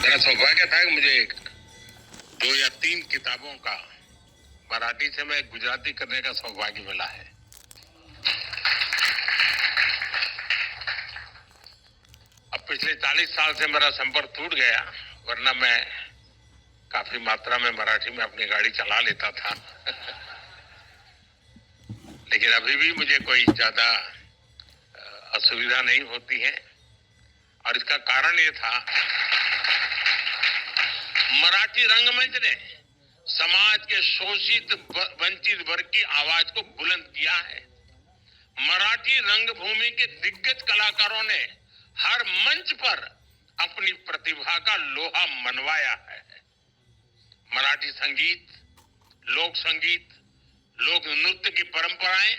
मेरा सौभाग्य था कि मुझे 2 या 3 किताबों का मराठी से मैं गुजराती करने का सौभाग्य मिला है। अब पिछले 40 साल से मेरा संपर्क टूट गया, वरना मैं काफी मात्रा में मराठी में अपनी गाड़ी चला लेता था। लेकिन अभी भी मुझे कोई ज्यादा असुविधा नहीं होती है, और इसका कारण ये था, मराठी रंगमंच ने समाज के शोषित वंचित वर्ग की आवाज को बुलंद किया है। मराठी रंगभूमि के दिग्गज कलाकारों ने हर मंच पर अपनी प्रतिभा का लोहा मनवाया है। मराठी संगीत, लोक संगीत, लोक नृत्य की परंपराएं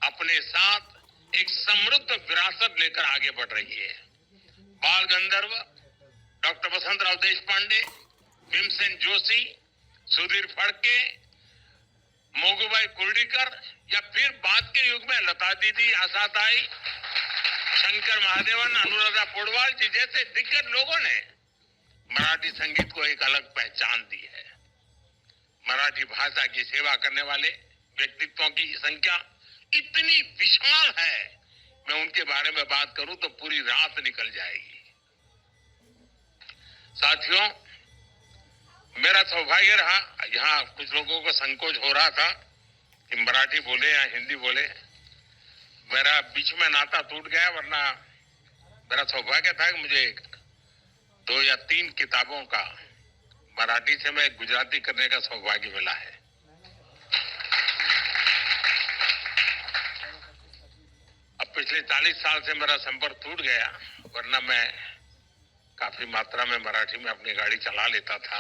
अपने साथ एक समृद्ध विरासत लेकर आगे बढ़ रही है। बाल गंधर्व डॉक्टर वसंतराव देशपांडे, भीमसेन जोशी, सुधीर फड़के, मोगूबाई कुर्डीकर, या फिर बाद के युग में लता दीदी, आशाताई, शंकर महादेवन, अनुराधा पौडवाल जी जैसे दिग्गज लोगों ने मराठी संगीत को एक अलग पहचान दी है। मराठी भाषा की सेवा करने वाले व्यक्तित्वों की संख्या इतनी विशाल है, मैं उनके बारे में बात करूं तो पूरी रात निकल जाएगी। साथियों, मेरा सौभाग्य रहा, यहाँ कुछ लोगों को संकोच हो रहा था कि मराठी बोले या हिंदी बोले, मेरा बीच में नाता टूट गया, वरना मेरा सौभाग्य था कि मुझे 2 या 3 किताबों का मराठी से मैं गुजराती करने का सौभाग्य मिला है। अब पिछले 40 साल से मेरा संपर्क टूट गया, वरना मैं काफी मात्रा में मराठी में अपनी गाड़ी चला लेता था।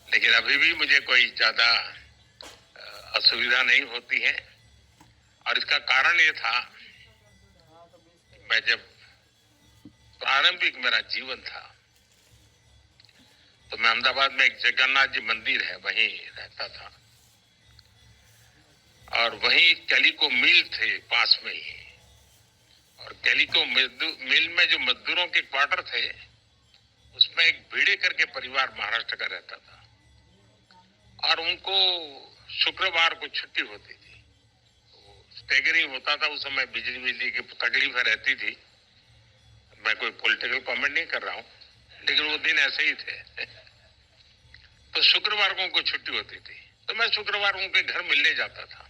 लेकिन अभी भी मुझे कोई ज्यादा असुविधा नहीं होती है, और इसका कारण ये था, मैं जब प्रारंभिक मेरा जीवन था तो मैं अहमदाबाद में एक जगन्नाथ जी मंदिर है, वहीं रहता था, और वहीं कैलिको मिल थे पास में ही, और कैलिको मिल में जो मजदूरों के क्वार्टर थे, उसमें एक भिड़ेकर के परिवार महाराष्ट्र का रहता था, और उनको शुक्रवार को छुट्टी होती थी। स्टेगरिंग होता था उस समय, बिजली की तकलीफ रहती थी। मैं कोई पॉलिटिकल कमेंट नहीं कर रहा हूं, लेकिन वो दिन ऐसे ही थे। तो शुक्रवार को उनको छुट्टी होती थी, तो मैं शुक्रवार उनके घर मिलने जाता था।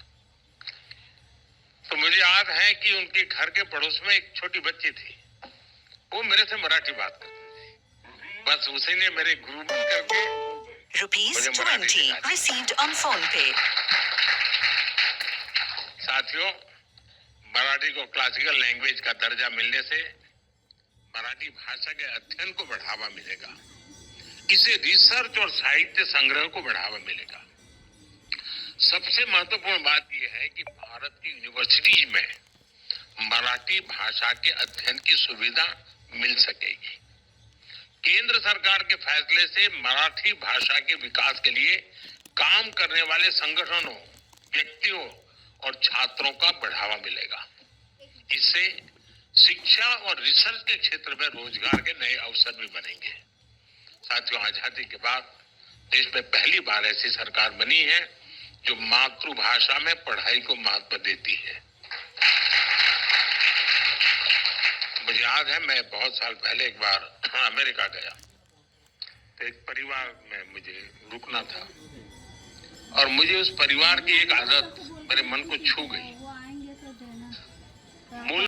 तो मुझे याद है कि उनके घर के पड़ोस में एक छोटी बच्ची थी, वो मेरे से मराठी बात करती थी। बस उसी ने मेरे गुरु बन करके ₹20 received on PhonePe। साथियों, मराठी को क्लासिकल लैंग्वेज का दर्जा मिलने से मराठी भाषा के अध्ययन को बढ़ावा मिलेगा, इसे रिसर्च और साहित्य संग्रह को बढ़ावा मिलेगा। सबसे महत्वपूर्ण बात यह है कि भारत की यूनिवर्सिटीज में मराठी भाषा के अध्ययन की सुविधा मिल सकेगी। केंद्र सरकार के फैसले से मराठी भाषा के विकास के लिए काम करने वाले संगठनों, व्यक्तियों और छात्रों का बढ़ावा मिलेगा। इससे शिक्षा और रिसर्च के क्षेत्र में रोजगार के नए अवसर भी बनेंगे। साथियों, आजादी के बाद देश में पहली बार ऐसी सरकार बनी है जो मातृभाषा में पढ़ाई को महत्व देती है। मुझे याद है, मैं बहुत साल पहले एक बार अमेरिका गया, तो एक परिवार में मुझे रुकना था, और मुझे उस परिवार की एक आदत मेरे मन को छू गई।